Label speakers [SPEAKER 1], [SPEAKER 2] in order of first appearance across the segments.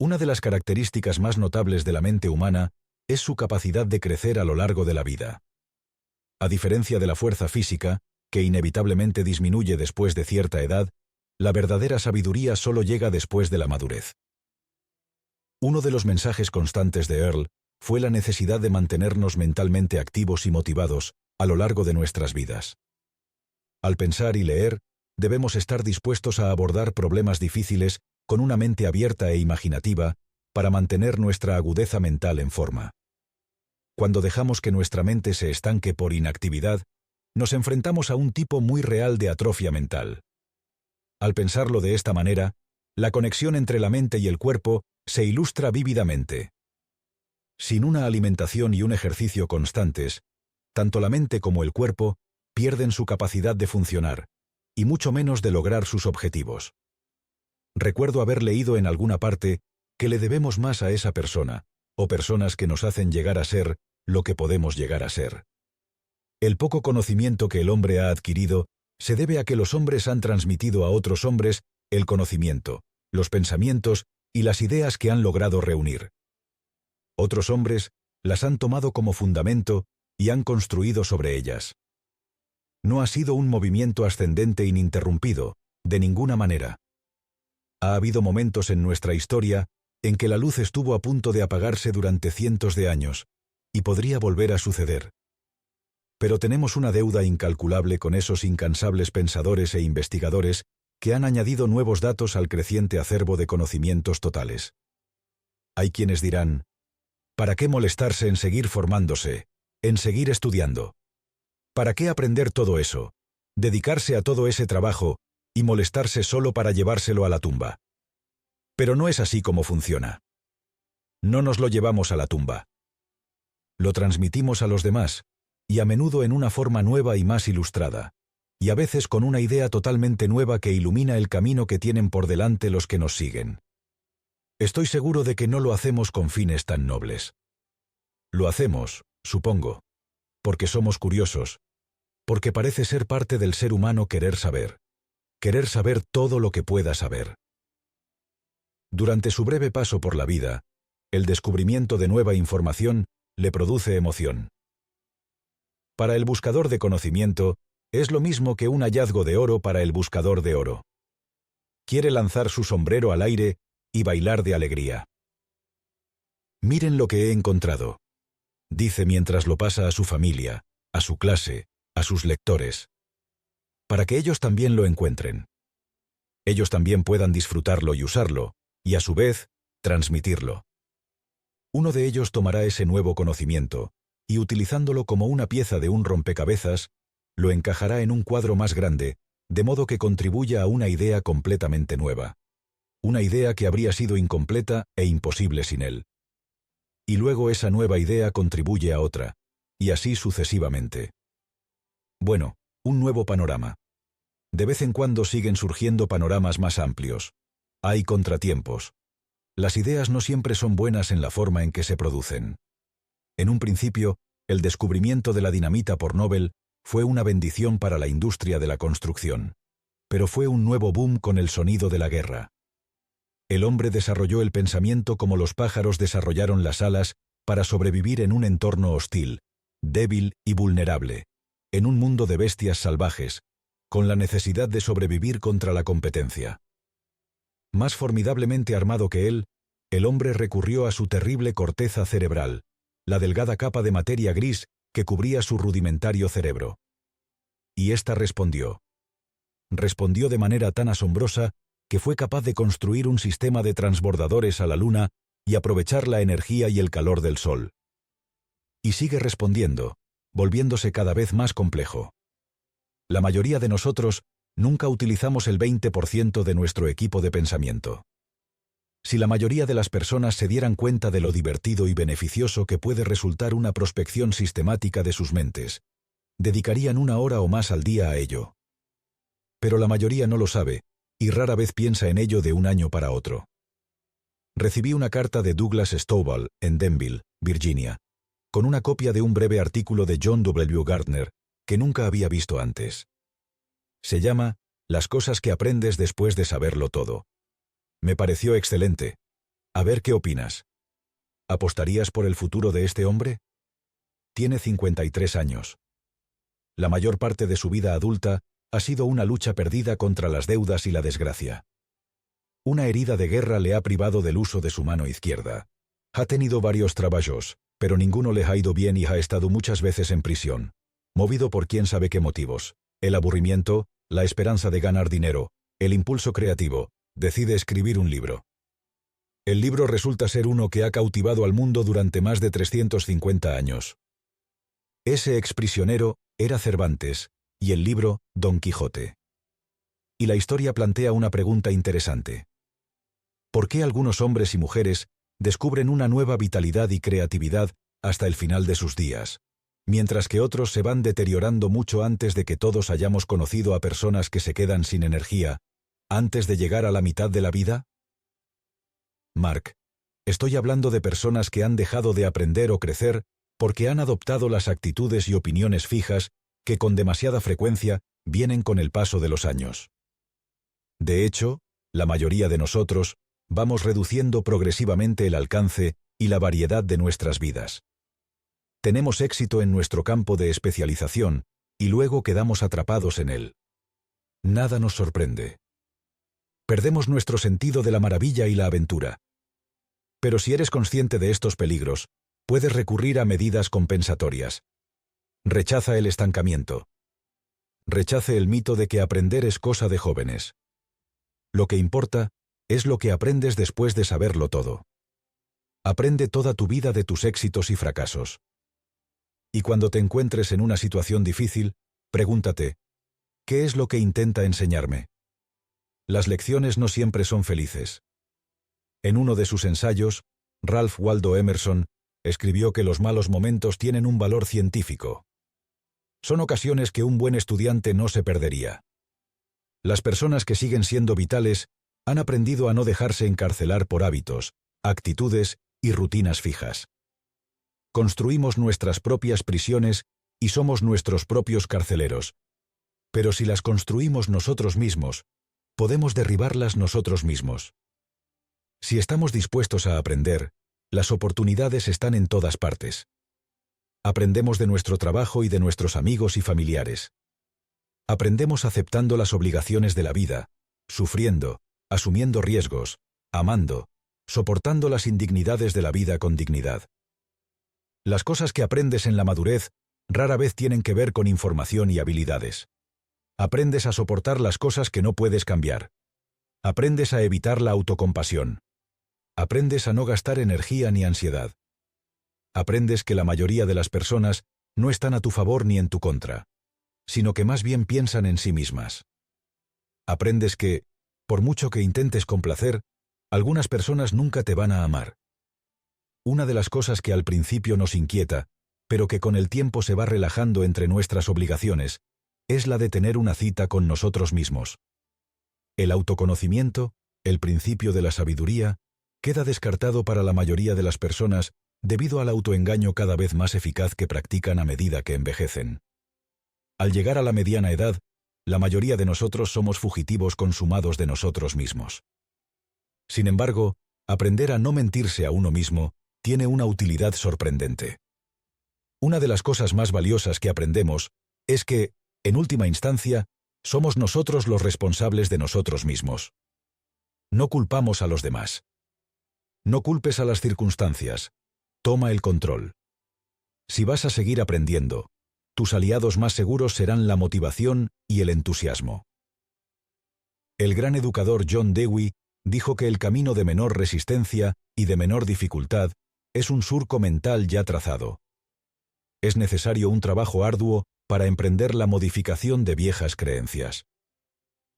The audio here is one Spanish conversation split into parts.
[SPEAKER 1] Una de las características más notables de la mente humana es su capacidad de crecer a lo largo de la vida. A diferencia de la fuerza física, que inevitablemente disminuye después de cierta edad, la verdadera sabiduría solo llega después de la madurez. Uno de los mensajes constantes de Earl fue la necesidad de mantenernos mentalmente activos y motivados a lo largo de nuestras vidas. Al pensar y leer, debemos estar dispuestos a abordar problemas difíciles con una mente abierta e imaginativa para mantener nuestra agudeza mental en forma. Cuando dejamos que nuestra mente se estanque por inactividad, nos enfrentamos a un tipo muy real de atrofia mental. Al pensarlo de esta manera, la conexión entre la mente y el cuerpo se ilustra vívidamente. Sin una alimentación y un ejercicio constantes, tanto la mente como el cuerpo pierden su capacidad de funcionar, y mucho menos de lograr sus objetivos. Recuerdo haber leído en alguna parte que le debemos más a esa persona, o personas que nos hacen llegar a ser lo que podemos llegar a ser. El poco conocimiento que el hombre ha adquirido se debe a que los hombres han transmitido a otros hombres el conocimiento, los pensamientos y las ideas que han logrado reunir. Otros hombres las han tomado como fundamento y han construido sobre ellas. No ha sido un movimiento ascendente ininterrumpido, de ninguna manera. Ha habido momentos en nuestra historia en que la luz estuvo a punto de apagarse durante cientos de años, y podría volver a suceder. Pero tenemos una deuda incalculable con esos incansables pensadores e investigadores que han añadido nuevos datos al creciente acervo de conocimientos totales. Hay quienes dirán, ¿para qué molestarse en seguir formándose, en seguir estudiando? ¿Para qué aprender todo eso, dedicarse a todo ese trabajo y molestarse solo para llevárselo a la tumba? Pero no es así como funciona. No nos lo llevamos a la tumba. Lo transmitimos a los demás, y a menudo en una forma nueva y más ilustrada, y a veces con una idea totalmente nueva que ilumina el camino que tienen por delante los que nos siguen. Estoy seguro de que no lo hacemos con fines tan nobles. Lo hacemos, supongo, porque somos curiosos, porque parece ser parte del ser humano querer saber todo lo que pueda saber. Durante su breve paso por la vida, el descubrimiento de nueva información le produce emoción. Para el buscador de conocimiento, es lo mismo que un hallazgo de oro para el buscador de oro. Quiere lanzar su sombrero al aire y bailar de alegría. Miren lo que he encontrado, dice mientras lo pasa a su familia, a su clase, a sus lectores, para que ellos también lo encuentren. Ellos también puedan disfrutarlo y usarlo, y a su vez, transmitirlo. Uno de ellos tomará ese nuevo conocimiento, y utilizándolo como una pieza de un rompecabezas, lo encajará en un cuadro más grande, de modo que contribuya a una idea completamente nueva. Una idea que habría sido incompleta e imposible sin él. Y luego esa nueva idea contribuye a otra, y así sucesivamente. Bueno, un nuevo panorama. De vez en cuando siguen surgiendo panoramas más amplios. Hay contratiempos. Las ideas no siempre son buenas en la forma en que se producen. En un principio, el descubrimiento de la dinamita por Nobel fue una bendición para la industria de la construcción, pero fue un nuevo boom con el sonido de la guerra. El hombre desarrolló el pensamiento como los pájaros desarrollaron las alas para sobrevivir en un entorno hostil, débil y vulnerable, en un mundo de bestias salvajes, con la necesidad de sobrevivir contra la competencia. Más formidablemente armado que él, el hombre recurrió a su terrible corteza cerebral, la delgada capa de materia gris que cubría su rudimentario cerebro. Y ésta respondió. Respondió de manera tan asombrosa que fue capaz de construir un sistema de transbordadores a la luna y aprovechar la energía y el calor del sol. Y sigue respondiendo, volviéndose cada vez más complejo. La mayoría de nosotros nunca utilizamos el 20% de nuestro equipo de pensamiento. Si la mayoría de las personas se dieran cuenta de lo divertido y beneficioso que puede resultar una prospección sistemática de sus mentes, dedicarían 1 hora o más al día a ello. Pero la mayoría no lo sabe, y rara vez piensa en ello de un año para otro. Recibí una carta de Douglas Stovall, en Denville, Virginia, con una copia de un breve artículo de John W. Gardner, que nunca había visto antes. Se llama Las cosas que aprendes después de saberlo todo. Me pareció excelente. A ver qué opinas. ¿Apostarías por el futuro de este hombre? Tiene 53 años. La mayor parte de su vida adulta ha sido una lucha perdida contra las deudas y la desgracia. Una herida de guerra le ha privado del uso de su mano izquierda. Ha tenido varios trabajos, pero ninguno le ha ido bien y ha estado muchas veces en prisión, movido por quién sabe qué motivos. El aburrimiento, la esperanza de ganar dinero, el impulso creativo, decide escribir un libro. El libro resulta ser uno que ha cautivado al mundo durante más de 350 años. Ese exprisionero era Cervantes, y el libro, Don Quijote. Y la historia plantea una pregunta interesante. ¿Por qué algunos hombres y mujeres descubren una nueva vitalidad y creatividad hasta el final de sus días, mientras que otros se van deteriorando mucho antes de que todos hayamos conocido a personas que se quedan sin energía, antes de llegar a la mitad de la vida? Mark, estoy hablando de personas que han dejado de aprender o crecer porque han adoptado las actitudes y opiniones fijas que con demasiada frecuencia vienen con el paso de los años. De hecho, la mayoría de nosotros vamos reduciendo progresivamente el alcance y la variedad de nuestras vidas. Tenemos éxito en nuestro campo de especialización y luego quedamos atrapados en él. Nada nos sorprende. Perdemos nuestro sentido de la maravilla y la aventura. Pero si eres consciente de estos peligros, puedes recurrir a medidas compensatorias. Rechaza el estancamiento. Rechace el mito de que aprender es cosa de jóvenes. Lo que importa es lo que aprendes después de saberlo todo. Aprende toda tu vida de tus éxitos y fracasos. Y cuando te encuentres en una situación difícil, pregúntate, ¿qué es lo que intenta enseñarme? Las lecciones no siempre son felices. En uno de sus ensayos, Ralph Waldo Emerson escribió que los malos momentos tienen un valor científico. Son ocasiones que un buen estudiante no se perdería. Las personas que siguen siendo vitales han aprendido a no dejarse encarcelar por hábitos, actitudes y rutinas fijas. Construimos nuestras propias prisiones y somos nuestros propios carceleros. Pero si las construimos nosotros mismos, podemos derribarlas nosotros mismos. Si estamos dispuestos a aprender, las oportunidades están en todas partes. Aprendemos de nuestro trabajo y de nuestros amigos y familiares. Aprendemos aceptando las obligaciones de la vida, sufriendo, asumiendo riesgos, amando, soportando las indignidades de la vida con dignidad. Las cosas que aprendes en la madurez rara vez tienen que ver con información y habilidades. Aprendes a soportar las cosas que no puedes cambiar. Aprendes a evitar la autocompasión. Aprendes a no gastar energía ni ansiedad. Aprendes que la mayoría de las personas no están a tu favor ni en tu contra, sino que más bien piensan en sí mismas. Aprendes que, por mucho que intentes complacer, algunas personas nunca te van a amar. Una de las cosas que al principio nos inquieta, pero que con el tiempo se va relajando entre nuestras obligaciones, es la de tener una cita con nosotros mismos. El autoconocimiento, el principio de la sabiduría, queda descartado para la mayoría de las personas debido al autoengaño cada vez más eficaz que practican a medida que envejecen. Al llegar a la mediana edad, la mayoría de nosotros somos fugitivos consumados de nosotros mismos. Sin embargo, aprender a no mentirse a uno mismo tiene una utilidad sorprendente. Una de las cosas más valiosas que aprendemos es que, en última instancia, somos nosotros los responsables de nosotros mismos. No culpamos a los demás. No culpes a las circunstancias. Toma el control. Si vas a seguir aprendiendo, tus aliados más seguros serán la motivación y el entusiasmo. El gran educador John Dewey dijo que el camino de menor resistencia y de menor dificultad es un surco mental ya trazado. Es necesario un trabajo arduo para emprender la modificación de viejas creencias.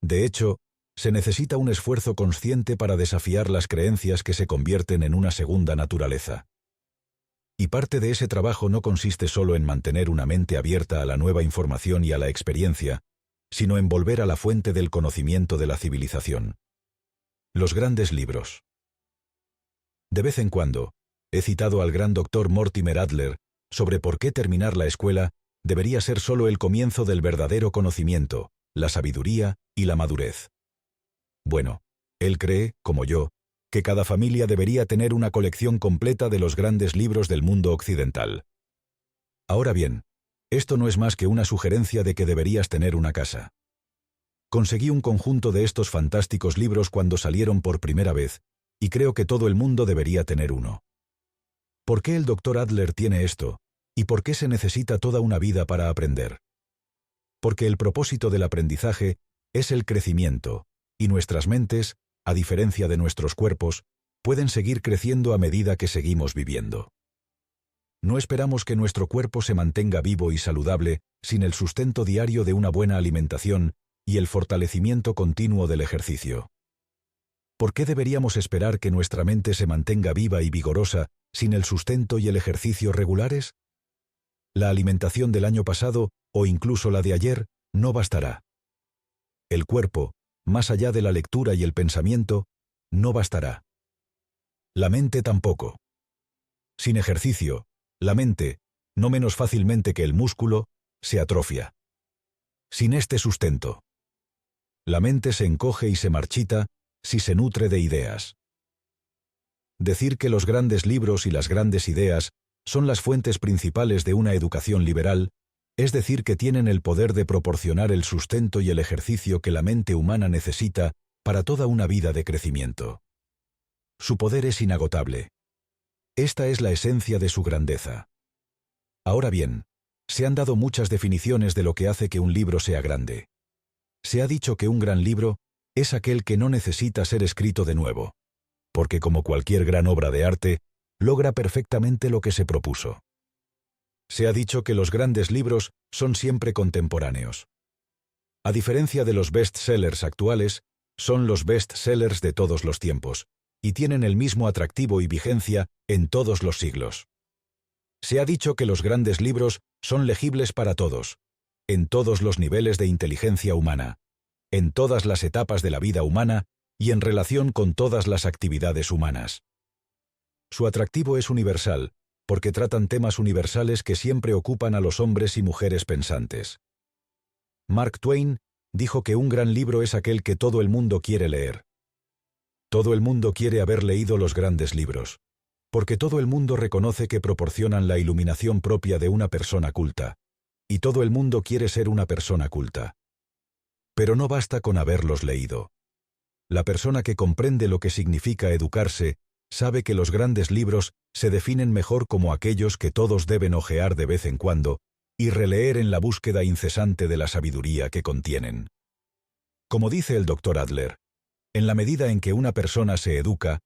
[SPEAKER 1] De hecho, se necesita un esfuerzo consciente para desafiar las creencias que se convierten en una segunda naturaleza. Y parte de ese trabajo no consiste solo en mantener una mente abierta a la nueva información y a la experiencia, sino en volver a la fuente del conocimiento de la civilización. Los grandes libros. De vez en cuando, he citado al gran doctor Mortimer Adler sobre por qué terminar la escuela debería ser solo el comienzo del verdadero conocimiento, la sabiduría y la madurez. Bueno, él cree, como yo, que cada familia debería tener una colección completa de los grandes libros del mundo occidental. Ahora bien, esto no es más que una sugerencia de que deberías tener una casa. Conseguí un conjunto de estos fantásticos libros cuando salieron por primera vez, y creo que todo el mundo debería tener uno. ¿Por qué el Dr. Adler tiene esto? ¿Y por qué se necesita toda una vida para aprender? Porque el propósito del aprendizaje es el crecimiento, y nuestras mentes, a diferencia de nuestros cuerpos, pueden seguir creciendo a medida que seguimos viviendo. No esperamos que nuestro cuerpo se mantenga vivo y saludable sin el sustento diario de una buena alimentación y el fortalecimiento continuo del ejercicio. ¿Por qué deberíamos esperar que nuestra mente se mantenga viva y vigorosa sin el sustento y el ejercicio regulares? La alimentación del año pasado, o incluso la de ayer, no bastará. El cuerpo, más allá de la lectura y el pensamiento, no bastará. La mente tampoco. Sin ejercicio, la mente, no menos fácilmente que el músculo, se atrofia. Sin este sustento, la mente se encoge y se marchita si se nutre de ideas. Decir que los grandes libros y las grandes ideas son las fuentes principales de una educación liberal, es decir que tienen el poder de proporcionar el sustento y el ejercicio que la mente humana necesita para toda una vida de crecimiento. Su poder es inagotable. Esta es la esencia de su grandeza. Ahora bien, se han dado muchas definiciones de lo que hace que un libro sea grande. Se ha dicho que un gran libro es aquel que no necesita ser escrito de nuevo, porque como cualquier gran obra de arte, logra perfectamente lo que se propuso. Se ha dicho que los grandes libros son siempre contemporáneos. A diferencia de los best-sellers actuales, son los best-sellers de todos los tiempos, y tienen el mismo atractivo y vigencia en todos los siglos. Se ha dicho que los grandes libros son legibles para todos, en todos los niveles de inteligencia humana, en todas las etapas de la vida humana y en relación con todas las actividades humanas. Su atractivo es universal, porque tratan temas universales que siempre ocupan a los hombres y mujeres pensantes. Mark Twain dijo que un gran libro es aquel que todo el mundo quiere leer. Todo el mundo quiere haber leído los grandes libros, porque todo el mundo reconoce que proporcionan la iluminación propia de una persona culta, y todo el mundo quiere ser una persona culta. Pero no basta con haberlos leído. La persona que comprende lo que significa educarse sabe que los grandes libros se definen mejor como aquellos que todos deben hojear de vez en cuando y releer en la búsqueda incesante de la sabiduría que contienen. Como dice el Dr. Adler, en la medida en que una persona se educa,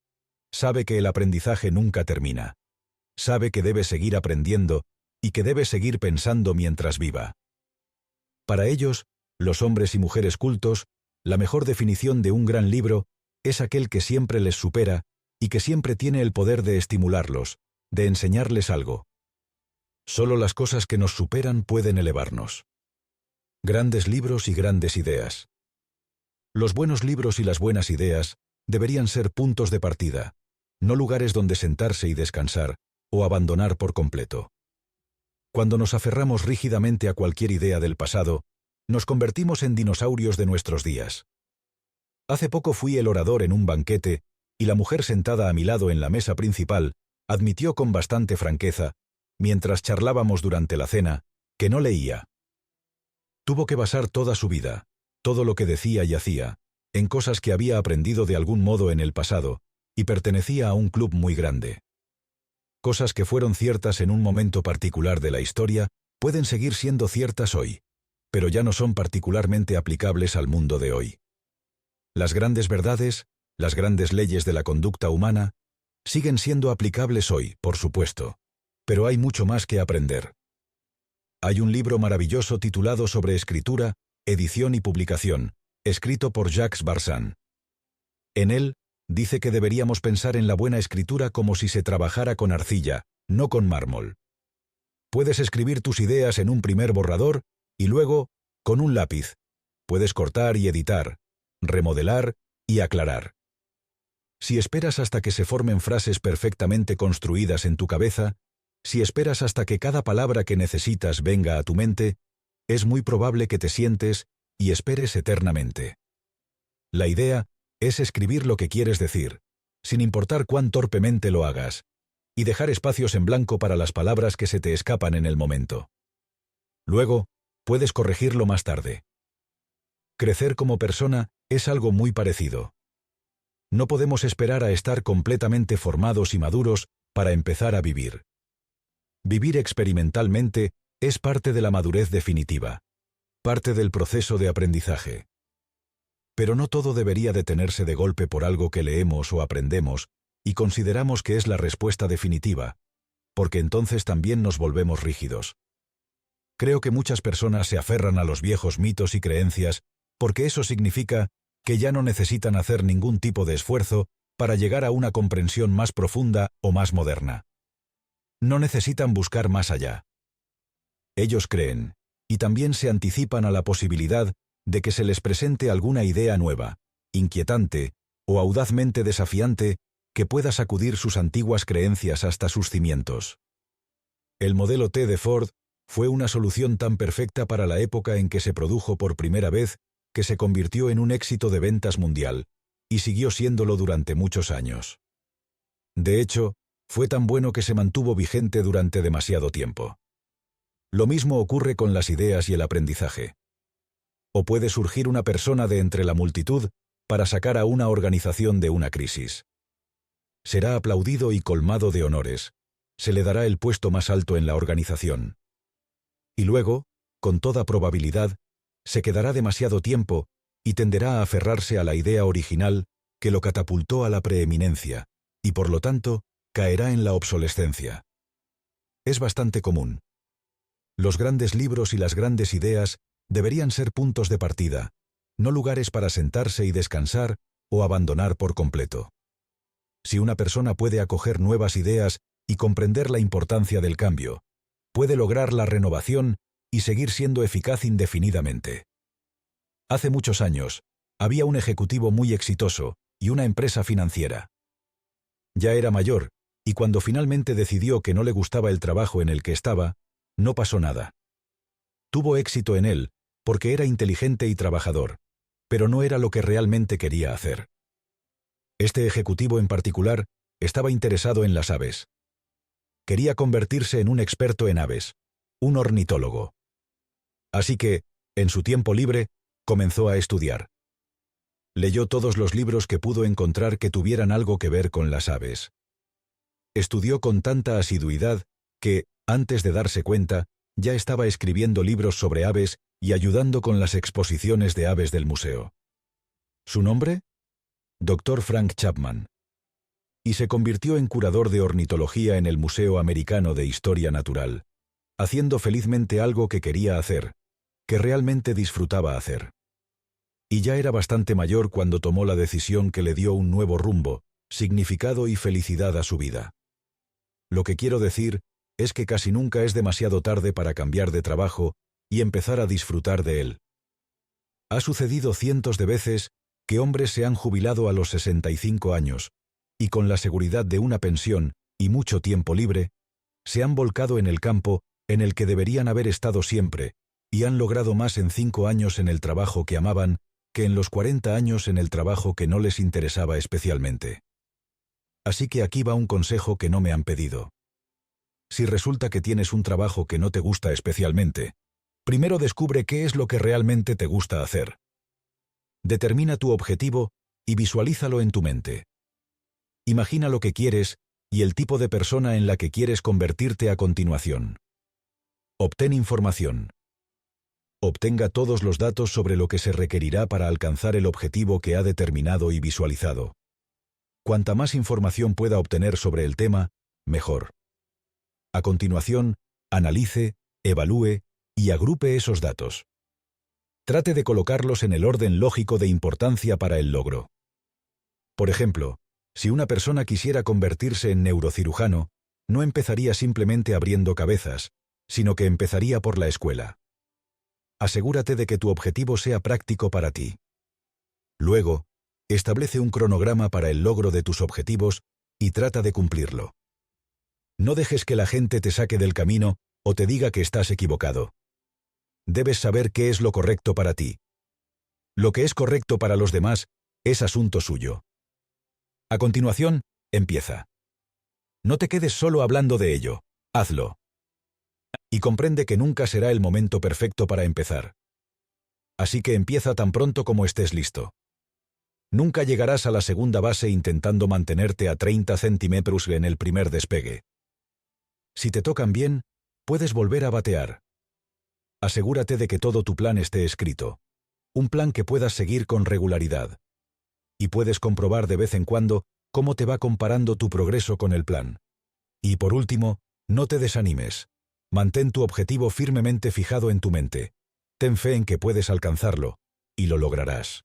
[SPEAKER 1] sabe que el aprendizaje nunca termina, sabe que debe seguir aprendiendo y que debe seguir pensando mientras viva. Para ellos, los hombres y mujeres cultos, la mejor definición de un gran libro es aquel que siempre les supera y que siempre tiene el poder de estimularlos, de enseñarles algo. Solo las cosas que nos superan pueden elevarnos. Grandes libros y grandes ideas. Los buenos libros y las buenas ideas deberían ser puntos de partida, no lugares donde sentarse y descansar, o abandonar por completo. Cuando nos aferramos rígidamente a cualquier idea del pasado, nos convertimos en dinosaurios de nuestros días. Hace poco fui el orador en un banquete, y la mujer sentada a mi lado en la mesa principal admitió con bastante franqueza, mientras charlábamos durante la cena, que no leía. Tuvo que basar toda su vida, todo lo que decía y hacía, en cosas que había aprendido de algún modo en el pasado, y pertenecía a un club muy grande. Cosas que fueron ciertas en un momento particular de la historia pueden seguir siendo ciertas hoy, pero ya no son particularmente aplicables al mundo de hoy. Las grandes verdades, las grandes leyes de la conducta humana, siguen siendo aplicables hoy, por supuesto, pero hay mucho más que aprender. Hay un libro maravilloso titulado Sobre escritura, edición y publicación, escrito por Jacques Barzin. En él, dice que deberíamos pensar en la buena escritura como si se trabajara con arcilla, no con mármol. Puedes escribir tus ideas en un primer borrador y luego, con un lápiz, puedes cortar y editar, remodelar y aclarar. Si esperas hasta que se formen frases perfectamente construidas en tu cabeza, si esperas hasta que cada palabra que necesitas venga a tu mente, es muy probable que te sientes y esperes eternamente. La idea es escribir lo que quieres decir, sin importar cuán torpemente lo hagas, y dejar espacios en blanco para las palabras que se te escapan en el momento. Luego, puedes corregirlo más tarde. Crecer como persona es algo muy parecido. No podemos esperar a estar completamente formados y maduros para empezar a vivir. Vivir experimentalmente es parte de la madurez definitiva, parte del proceso de aprendizaje. Pero no todo debería detenerse de golpe por algo que leemos o aprendemos y consideramos que es la respuesta definitiva, porque entonces también nos volvemos rígidos. Creo que muchas personas se aferran a los viejos mitos y creencias porque eso significa que ya no necesitan hacer ningún tipo de esfuerzo para llegar a una comprensión más profunda o más moderna. No necesitan buscar más allá. Ellos creen, y también se anticipan a la posibilidad de que se les presente alguna idea nueva, inquietante o audazmente desafiante que pueda sacudir sus antiguas creencias hasta sus cimientos. El modelo T de Ford fue una solución tan perfecta para la época en que se produjo por primera vez que se convirtió en un éxito de ventas mundial, y siguió siéndolo durante muchos años. De hecho, fue tan bueno que se mantuvo vigente durante demasiado tiempo. Lo mismo ocurre con las ideas y el aprendizaje. O puede surgir una persona de entre la multitud para sacar a una organización de una crisis. Será aplaudido y colmado de honores. Se le dará el puesto más alto en la organización. Y luego, con toda probabilidad, se quedará demasiado tiempo y tenderá a aferrarse a la idea original que lo catapultó a la preeminencia, y por lo tanto, caerá en la obsolescencia. Es bastante común. Los grandes libros y las grandes ideas deberían ser puntos de partida, no lugares para sentarse y descansar o abandonar por completo. Si una persona puede acoger nuevas ideas y comprender la importancia del cambio, puede lograr la renovación y seguir siendo eficaz indefinidamente. Hace muchos años, había un ejecutivo muy exitoso y una empresa financiera. Ya era mayor, y cuando finalmente decidió que no le gustaba el trabajo en el que estaba, no pasó nada. Tuvo éxito en él, porque era inteligente y trabajador, pero no era lo que realmente quería hacer. Este ejecutivo en particular estaba interesado en las aves. Quería convertirse en un experto en aves, un ornitólogo. Así que, en su tiempo libre, comenzó a estudiar. Leyó todos los libros que pudo encontrar que tuvieran algo que ver con las aves. Estudió con tanta asiduidad que, antes de darse cuenta, ya estaba escribiendo libros sobre aves y ayudando con las exposiciones de aves del museo. ¿Su nombre? Dr. Frank Chapman. Y se convirtió en curador de ornitología en el Museo Americano de Historia Natural, haciendo felizmente algo que quería hacer, que realmente disfrutaba hacer. Y ya era bastante mayor cuando tomó la decisión que le dio un nuevo rumbo, significado y felicidad a su vida. Lo que quiero decir es que casi nunca es demasiado tarde para cambiar de trabajo y empezar a disfrutar de él. Ha sucedido cientos de veces que hombres se han jubilado a los 65 años, y con la seguridad de una pensión y mucho tiempo libre, se han volcado en el campo en el que deberían haber estado siempre, y han logrado más en 5 años en el trabajo que amaban que en los 40 años en el trabajo que no les interesaba especialmente. Así que aquí va un consejo que no me han pedido. Si resulta que tienes un trabajo que no te gusta especialmente, primero descubre qué es lo que realmente te gusta hacer. Determina tu objetivo y visualízalo en tu mente. Imagina lo que quieres y el tipo de persona en la que quieres convertirte a continuación. Obtén información. Obtenga todos los datos sobre lo que se requerirá para alcanzar el objetivo que ha determinado y visualizado. Cuanta más información pueda obtener sobre el tema, mejor. A continuación, analice, evalúe y agrupe esos datos. Trate de colocarlos en el orden lógico de importancia para el logro. Por ejemplo, si una persona quisiera convertirse en neurocirujano, no empezaría simplemente abriendo cabezas, sino que empezaría por la escuela. Asegúrate de que tu objetivo sea práctico para ti. Luego, establece un cronograma para el logro de tus objetivos y trata de cumplirlo. No dejes que la gente te saque del camino o te diga que estás equivocado. Debes saber qué es lo correcto para ti. Lo que es correcto para los demás es asunto suyo. A continuación, empieza. No te quedes solo hablando de ello, hazlo. Y comprende que nunca será el momento perfecto para empezar. Así que empieza tan pronto como estés listo. Nunca llegarás a la segunda base intentando mantenerte a 30 centímetros en el primer despegue. Si te tocan bien, puedes volver a batear. Asegúrate de que todo tu plan esté escrito. Un plan que puedas seguir con regularidad. Y puedes comprobar de vez en cuando cómo te va comparando tu progreso con el plan. Y por último, no te desanimes. Mantén tu objetivo firmemente fijado en tu mente. Ten fe en que puedes alcanzarlo, y lo lograrás.